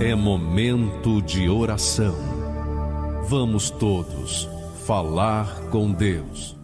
É momento de oração. Vamos todos falar com Deus.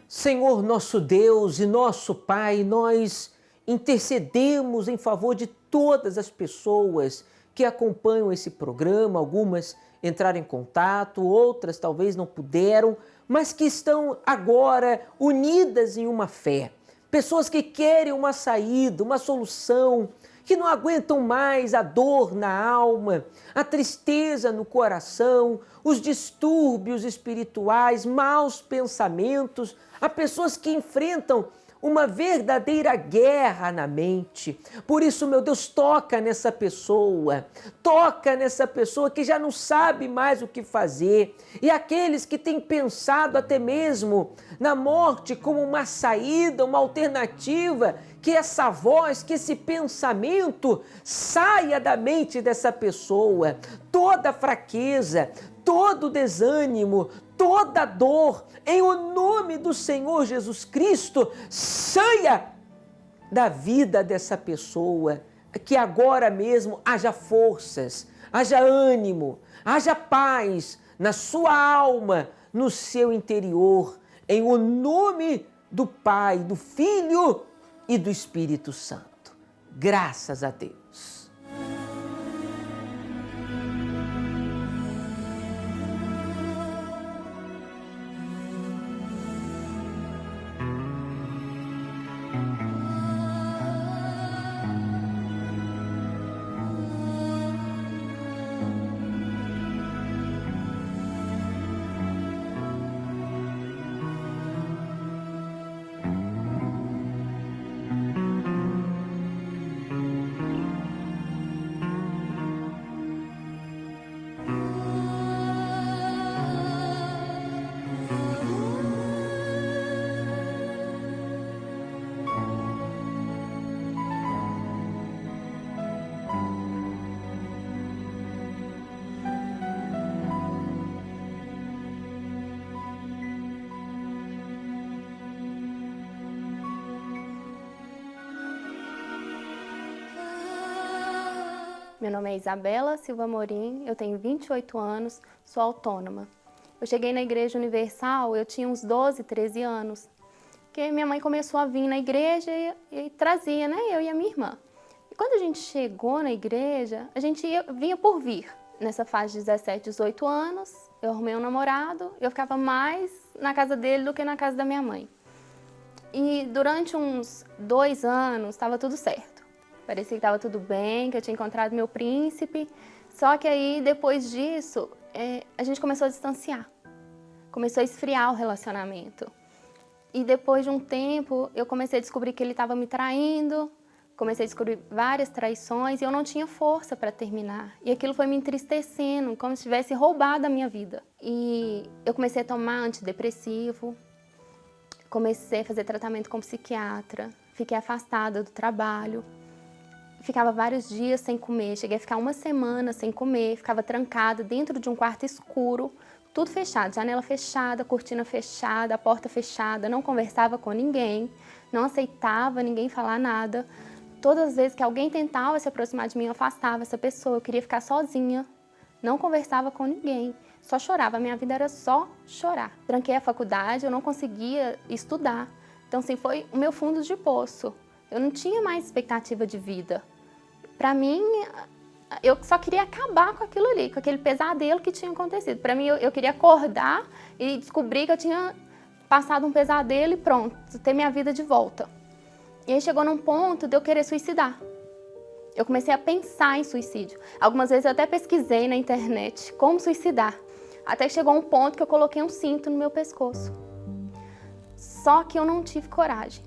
Senhor nosso Deus e nosso Pai, nós intercedemos em favor de todas as pessoas que acompanham esse programa. Algumas entraram em contato, outras talvez não puderam, mas que estão agora unidas em uma fé. Pessoas que querem uma saída, uma solução, que não aguentam mais a dor na alma, a tristeza no coração, os distúrbios espirituais, maus pensamentos. Há pessoas que enfrentam uma verdadeira guerra na mente. Por isso, meu Deus, toca nessa pessoa que já não sabe mais o que fazer. E aqueles que têm pensado até mesmo na morte como uma saída, uma alternativa, que essa voz, que esse pensamento saia da mente dessa pessoa. Toda fraqueza, todo desânimo, toda dor, em o nome do Senhor Jesus Cristo, saia da vida dessa pessoa, que agora mesmo haja forças, haja ânimo, haja paz na sua alma, no seu interior, em o nome do Pai, do Filho e do Espírito Santo. Graças a Deus. Meu nome é Isabela Silva Morim, eu tenho 28 anos, sou autônoma. Eu cheguei na Igreja Universal, eu tinha uns 12, 13 anos, porque minha mãe começou a vir na igreja e trazia, né, eu e a minha irmã. E quando a gente chegou na igreja, a gente vinha por vir. Nessa fase de 17, 18 anos, eu arrumei um namorado, eu ficava mais na casa dele do que na casa da minha mãe. E durante uns 2 anos, estava tudo certo. Parecia que estava tudo bem, que eu tinha encontrado meu príncipe. Só que aí, depois disso, a gente começou a distanciar. Começou a esfriar o relacionamento. E depois de um tempo, eu comecei a descobrir que ele estava me traindo. Comecei a descobrir várias traições e eu não tinha força para terminar. E aquilo foi me entristecendo, como se tivesse roubado a minha vida. E eu comecei a tomar antidepressivo. Comecei a fazer tratamento com psiquiatra. Fiquei afastada do trabalho. Ficava vários dias sem comer, cheguei a ficar 1 semana sem comer, ficava trancada dentro de um quarto escuro, tudo fechado, janela fechada, cortina fechada, a porta fechada, não conversava com ninguém, não aceitava ninguém falar nada. Todas as vezes que alguém tentava se aproximar de mim, eu afastava essa pessoa, eu queria ficar sozinha, não conversava com ninguém, só chorava, a minha vida era só chorar. Tranquei a faculdade, eu não conseguia estudar, então assim, foi o meu fundo de poço. Eu não tinha mais expectativa de vida. Para mim, eu só queria acabar com aquilo ali, com aquele pesadelo que tinha acontecido. Para mim, eu queria acordar e descobrir que eu tinha passado um pesadelo e pronto, ter minha vida de volta. E aí chegou num ponto de eu querer suicidar. Eu comecei a pensar em suicídio. Algumas vezes eu até pesquisei na internet como suicidar. Até que chegou um ponto que eu coloquei um cinto no meu pescoço. Só que eu não tive coragem.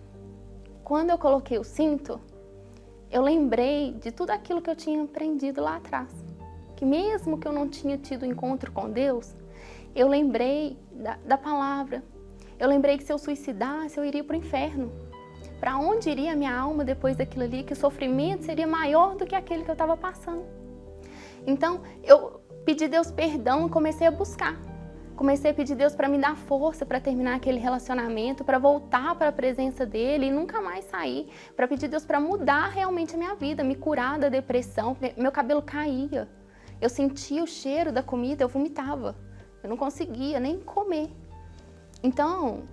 Quando eu coloquei o cinto, eu lembrei de tudo aquilo que eu tinha aprendido lá atrás. Que mesmo que eu não tinha tido encontro com Deus, eu lembrei da palavra. Eu lembrei que se eu suicidasse, eu iria para o inferno. Para onde iria a minha alma depois daquilo ali? Que o sofrimento seria maior do que aquele que eu estava passando. Então, eu pedi a Deus perdão e comecei a buscar. Comecei a pedir a Deus para me dar força para terminar aquele relacionamento, para voltar para a presença dele e nunca mais sair. Para pedir a Deus para mudar realmente a minha vida, me curar da depressão, meu cabelo caía. Eu sentia o cheiro da comida, eu vomitava. Eu não conseguia nem comer. Então,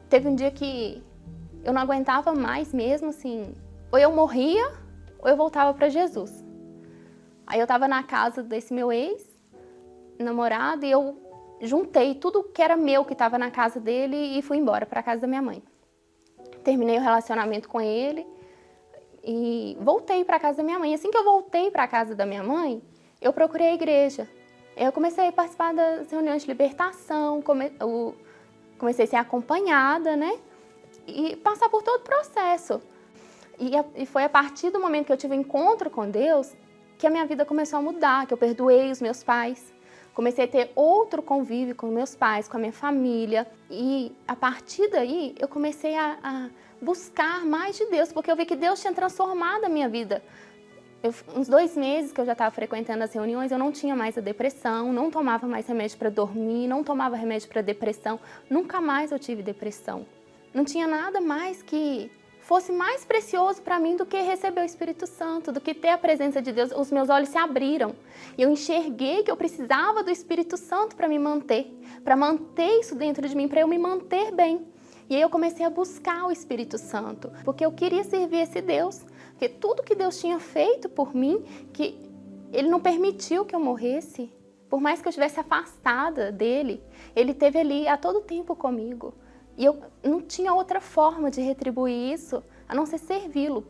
teve um dia que eu não aguentava mais mesmo, assim, ou eu morria ou eu voltava para Jesus. Aí eu estava na casa desse meu ex-namorado e eu juntei tudo que era meu que estava na casa dele e fui embora para a casa da minha mãe. Terminei o relacionamento com ele e voltei para a casa da minha mãe. Assim que eu voltei para a casa da minha mãe, eu procurei a igreja. Eu comecei a participar das reuniões de libertação, comecei a ser acompanhada, né? E passar por todo o processo. E foi a partir do momento que eu tive um encontro com Deus que a minha vida começou a mudar, que eu perdoei os meus pais. Comecei a ter outro convívio com meus pais, com a minha família. E a partir daí eu comecei a buscar mais de Deus, porque eu vi que Deus tinha transformado a minha vida. Uns 2 meses que eu já estava frequentando as reuniões, eu não tinha mais a depressão, não tomava mais remédio para dormir, não tomava remédio para depressão. Nunca mais eu tive depressão. Não tinha nada mais que fosse mais precioso para mim do que receber o Espírito Santo, do que ter a presença de Deus. Os meus olhos se abriram e eu enxerguei que eu precisava do Espírito Santo para me manter, para manter isso dentro de mim, para eu me manter bem. E aí eu comecei a buscar o Espírito Santo, porque eu queria servir esse Deus, porque tudo que Deus tinha feito por mim, que Ele não permitiu que eu morresse, por mais que eu estivesse afastada dEle, Ele esteve ali a todo tempo comigo. E eu não tinha outra forma de retribuir isso, a não ser servi-lo.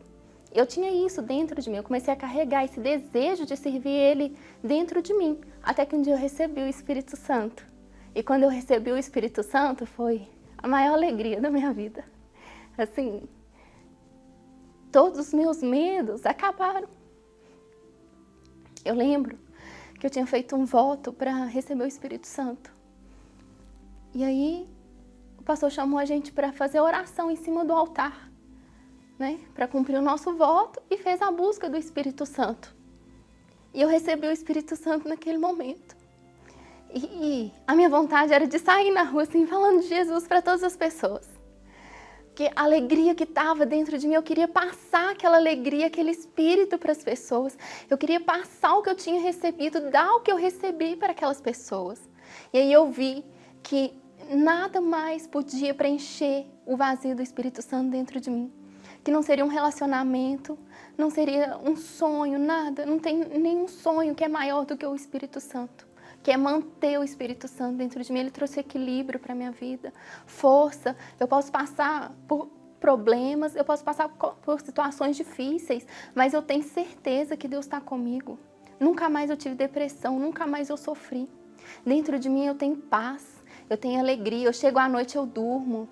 Eu tinha isso dentro de mim, eu comecei a carregar esse desejo de servir Ele dentro de mim, até que um dia eu recebi o Espírito Santo. E quando eu recebi o Espírito Santo, foi a maior alegria da minha vida. Assim, todos os meus medos acabaram. Eu lembro que eu tinha feito um voto para receber o Espírito Santo. E aí, o pastor chamou a gente para fazer oração em cima do altar, né? Para cumprir o nosso voto e fez a busca do Espírito Santo. E eu recebi o Espírito Santo naquele momento. E a minha vontade era de sair na rua assim, falando de Jesus para todas as pessoas. Porque a alegria que estava dentro de mim, eu queria passar aquela alegria, aquele Espírito para as pessoas. Eu queria passar o que eu tinha recebido, dar o que eu recebi para aquelas pessoas. E aí eu vi que nada mais podia preencher o vazio do Espírito Santo dentro de mim. Que não seria um relacionamento, não seria um sonho, nada. Não tem nenhum sonho que é maior do que o Espírito Santo. Que é manter o Espírito Santo dentro de mim. Ele trouxe equilíbrio para a minha vida, força. Eu posso passar por problemas, eu posso passar por situações difíceis, mas eu tenho certeza que Deus está comigo. Nunca mais eu tive depressão, nunca mais eu sofri. Dentro de mim eu tenho paz. Eu tenho alegria, eu chego à noite, eu durmo.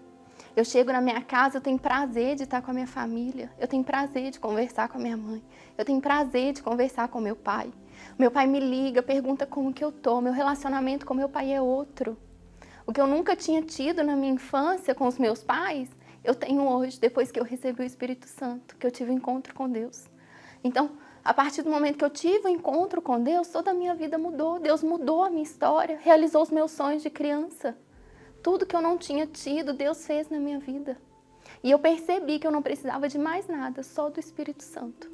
Eu chego na minha casa, eu tenho prazer de estar com a minha família. Eu tenho prazer de conversar com a minha mãe. Eu tenho prazer de conversar com meu pai. Meu pai me liga, pergunta como que eu tô. Meu relacionamento com meu pai é outro. O que eu nunca tinha tido na minha infância com os meus pais, eu tenho hoje, depois que eu recebi o Espírito Santo, que eu tive um encontro com Deus. Então, a partir do momento que eu tive o encontro com Deus, toda a minha vida mudou. Deus mudou a minha história, realizou os meus sonhos de criança. Tudo que eu não tinha tido, Deus fez na minha vida. E eu percebi que eu não precisava de mais nada, só do Espírito Santo.